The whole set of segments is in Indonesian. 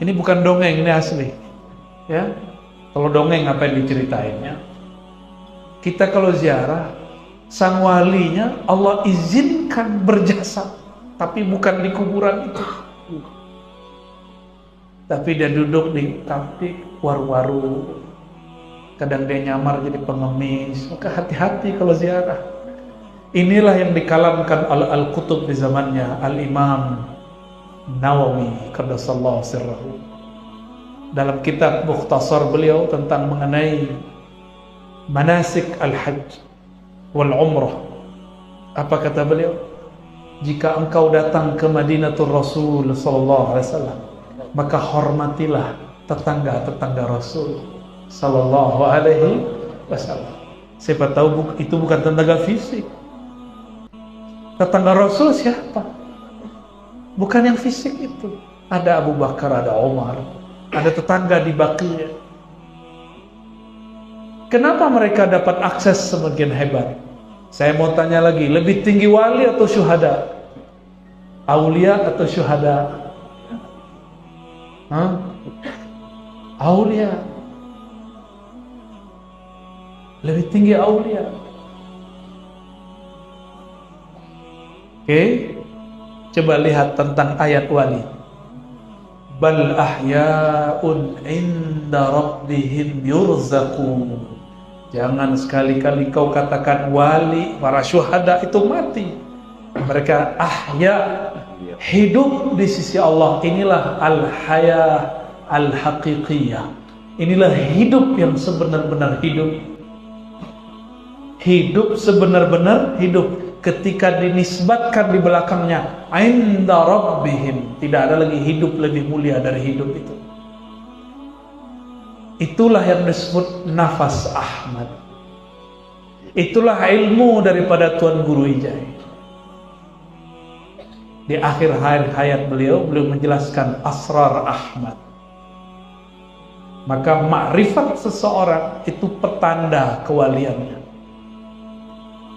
Ini bukan dongeng, ini asli. Ya, kalau dongeng ngapain diceritainnya? Kita kalau ziarah, sang walinya Allah izinkan berjasa, tapi bukan di kuburan itu. Tapi dia duduk di waru-waru. Kadang dia nyamar jadi pengemis. Maka hati-hati kalau ziarah. Inilah yang dikalamkan al-kutub di zamannya Al-Imam Nawawi qaddasallahu sirrahu. Dalam kitab Mukhtasar beliau tentang mengenai manasik al-hajj wal umrah. Apa kata beliau? Jika engkau datang ke Madinatul Rasul sallallahu alaihi wasallam, maka hormatilah tetangga-tetangga Rasul sallallahu alaihi wasallam. Siapa tahu itu bukan tetangga fisik. Tetangga Rasul siapa? Bukan yang fisik itu. Ada Abu Bakar, ada Umar, ada tetangga di Baqi'. Kenapa mereka dapat akses semakin hebat? Saya mau tanya lagi, lebih tinggi wali atau syuhada? Aulia atau syuhada? Aulia. Lebih tinggi aulia. Oke. Coba lihat tentang ayat wali. Bal ahya'un 'inda rabbihim yurzaqun. Jangan sekali-kali kau katakan wali, para syuhada itu mati. Mereka ahya, hidup di sisi Allah. Inilah al-hayah al-haqiqiyah. Inilah hidup yang sebenar-benar hidup. Hidup sebenar-benar hidup. Ketika dinisbatkan di belakangnya 'inda rabbihim, tidak ada lagi hidup lebih mulia dari hidup itu. Itulah yang disebut nafas Ahmad. Itulah ilmu daripada Tuan Guru Ijai. Di akhir hayat beliau menjelaskan asrar Ahmad. Maka makrifat seseorang itu petanda kewaliannya.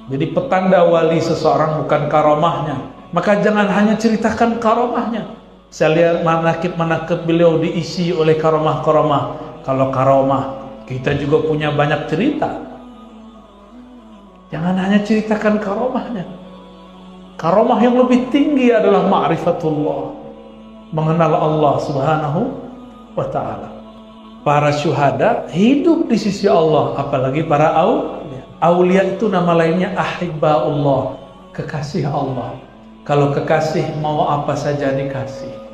Jadi petanda wali seseorang bukan karomahnya. Maka jangan hanya ceritakan karomahnya. Saya lihat manakib beliau diisi oleh karomah-karomah. Kalau karomah, kita juga punya banyak cerita. Jangan hanya ceritakan karomahnya. Karomah yang lebih tinggi adalah ma'rifatullah, mengenal Allah subhanahu wa ta'ala. Para syuhada hidup di sisi Allah, apalagi para aulia. Aulia itu nama lainnya ahibbaullah, kekasih Allah. Kalau kekasih mau apa saja dikasih.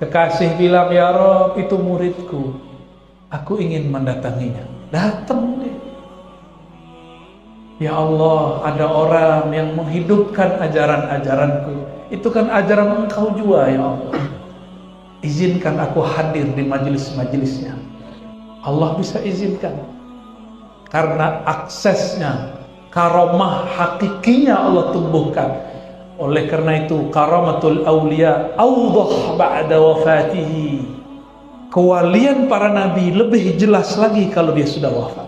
Kekasih bilang, ya Rob, itu muridku, aku ingin mendatanginya. Datang deh. Ya Allah, ada orang yang menghidupkan ajaran-ajaranku. Itu kan ajaran engkau juga, ya Allah. Izinkan aku hadir di majelis-majelisnya. Allah bisa izinkan. Karena aksesnya, karomah hakikinya Allah tumbuhkan. Oleh karena itu, karamatul awliya awdah ba'da wafatihi. Kewalian para nabi lebih jelas lagi kalau dia sudah wafat.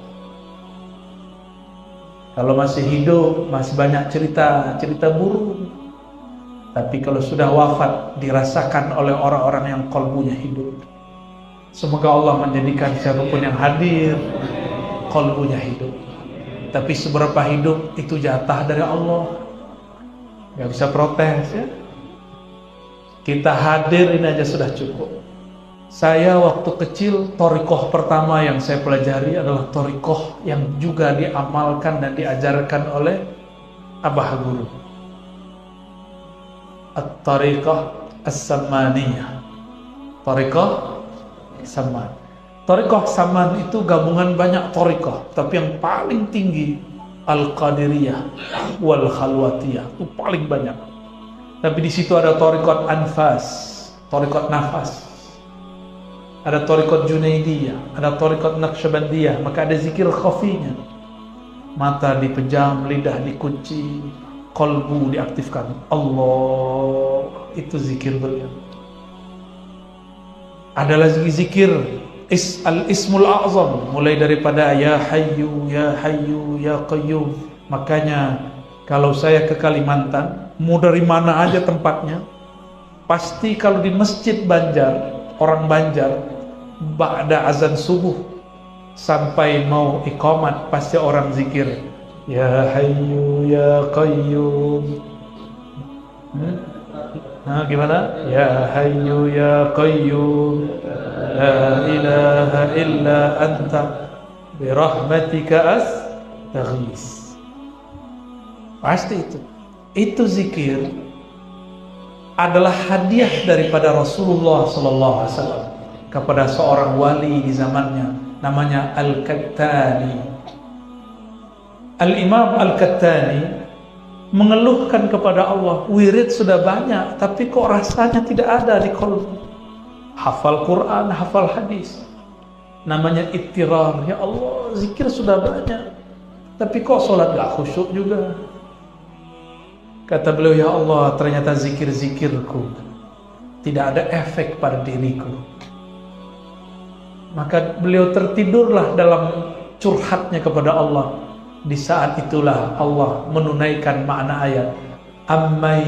Kalau masih hidup, masih banyak cerita buruk. Tapi kalau sudah wafat, dirasakan oleh orang-orang yang qalbunya hidup. Semoga Allah menjadikan siapapun yang hadir, qalbunya hidup. Tapi seberapa hidup, itu jatah dari Allah. Gak bisa protes ya. Kita hadir ini aja sudah cukup. Saya waktu kecil, thariqah pertama yang saya pelajari adalah thariqah yang juga diamalkan dan diajarkan oleh Abah Guru. At-thariqah as-samaniyah. Thariqah saman. Thariqah saman itu gabungan banyak thariqah, tapi yang paling tinggi Al-Qadiriyah wal Khalwatiyah, itu paling banyak. Tapi di situ ada thariqat anfas, thariqat nafas. Ada thariqat Junaidiyah, ada thariqat Naqsyabandiyah, maka ada zikir khafinya. Mata dipejam, lidah dikunci, qalbu diaktifkan. Allah, itu zikir beliau. Ada lagi zikir al-ismul a'zam, mulai daripada ya hayyu ya hayyu ya qayyum. Makanya kalau saya ke Kalimantan, mau dari mana aja tempatnya, Pasti kalau di masjid Banjar, orang Banjar, ba'da azan subuh sampai mau iqamat, pasti orang zikir, Ya Hayyu Ya Qayyum. Nah, gimana? Ya Hayyu Ya Qayyum, La ilaha illa anta, birahmatika astaghis. Pasti itu. Itu zikir adalah hadiah daripada Rasulullah SAW kepada seorang wali di zamannya, namanya Al-Kattani. Al-Imam Al-Kattani mengeluhkan kepada Allah, wirid sudah banyak, tapi kok rasanya tidak ada di qalbi. Hafal Quran, hafal hadis, namanya ittirar. Ya Allah, zikir sudah banyak, tapi kok sholat gak khusyuk juga. Kata beliau, ya Allah, ternyata zikir-zikirku tidak ada efek pada diriku. Maka beliau tertidurlah dalam curhatnya kepada Allah. Di saat itulah Allah menunaikan makna ayat, Amman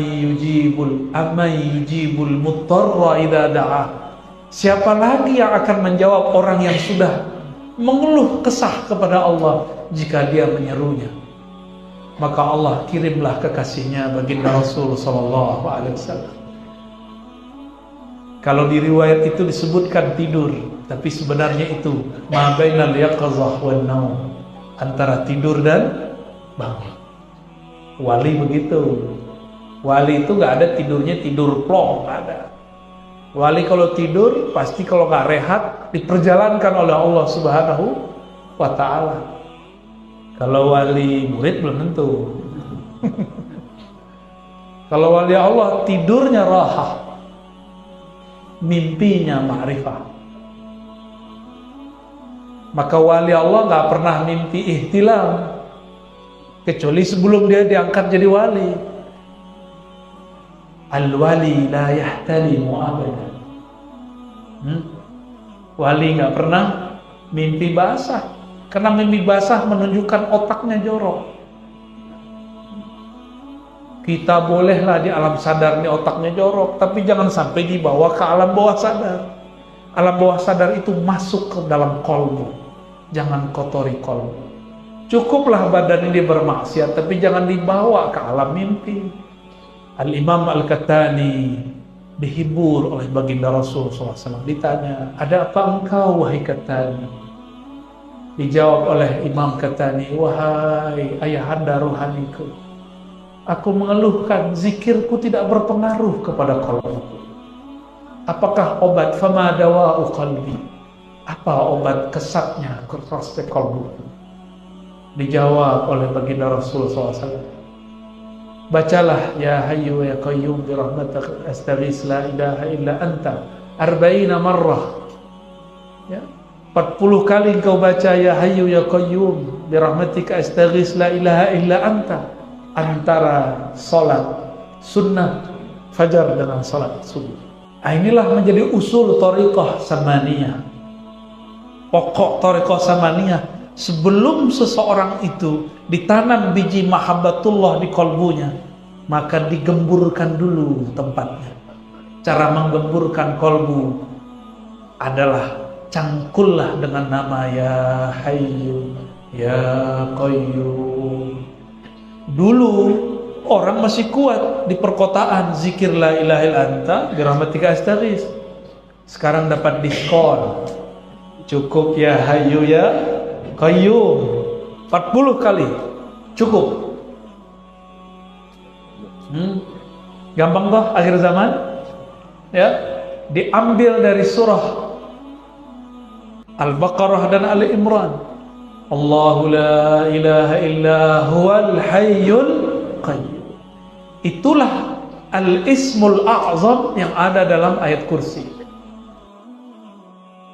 yujibul muttarra idza da'a. Siapa lagi yang akan menjawab orang yang sudah mengeluh kesah kepada Allah jika dia menyerunya? Maka Allah kirimlah kekasihnya baginda Rasul sallallahu alaihi wasallam. Kalau di riwayat itu disebutkan tidur, tapi sebenarnya itu ma bainal yaqظah wan naum, antara tidur dan bangun. Wali begitu. Wali itu gak ada tidurnya tidur plong, gak ada. Wali kalau tidur pasti kalau gak rehat diperjalankan oleh Allah Subhanahu wa ta'ala. Kalau wali murid belum tentu. Kalau wali Allah tidurnya rahah, mimpinya ma'rifah. Maka wali Allah gak pernah mimpi ihtilam, kecuali sebelum dia diangkat jadi wali. Al-wali la yahtalimu abadan. Wali gak pernah mimpi basah, karena mimpi basah menunjukkan otaknya jorok. Kita bolehlah di alam sadar ini otaknya jorok, tapi jangan sampai dibawa ke alam bawah sadar. Alam bawah sadar itu masuk ke dalam kolbu. Jangan kotori kolbu. Cukuplah badan ini bermaksiat, tapi jangan dibawa ke alam mimpi. Al-Imam Al-Kattani dihibur oleh baginda Rasul SAW. Ditanya, ada apa engkau wahai Kattani? Dijawab oleh Imam Kattani, wahai ayahanda rohaniku, aku mengeluhkan zikirku tidak berpengaruh kepada qalbiku. Apakah obat? Fama dawa'u qalbi? Apa obat kesatnya keras qalbiku? Dijawab oleh baginda Rasul SAW. Bacalah ya hayyu ya qayyum bi rahmatika astaghis la ilaha illa anta 40 marrah. Ya. 40 kali engkau baca ya hayyu ya qayyum bi rahmatika astaghis la ilaha illa anta, antara salat sunnah fajar dengan salat subuh. Inilah menjadi usul thariqah samaniyah. Pokok thariqah samaniyah. Sebelum seseorang itu ditanam biji mahabbatullah di kalbunya, maka digemburkan dulu tempatnya. Cara menggemburkan kalbu adalah cangkullah dengan nama ya hayyu ya qayyum. Dulu orang masih kuat di perkotaan zikir la ilaha illa anta bi rahmatika astaghis. Sekarang dapat diskon. Cukup ya hayyu ya qayyum 40 kali cukup. Gampang toh akhir zaman ya. Diambil dari surah Al-Baqarah dan Ali Imran. Allahu la ilaha illa huwal hayyul qayyum. Itulah al-ismul a'zam yang ada dalam ayat kursi.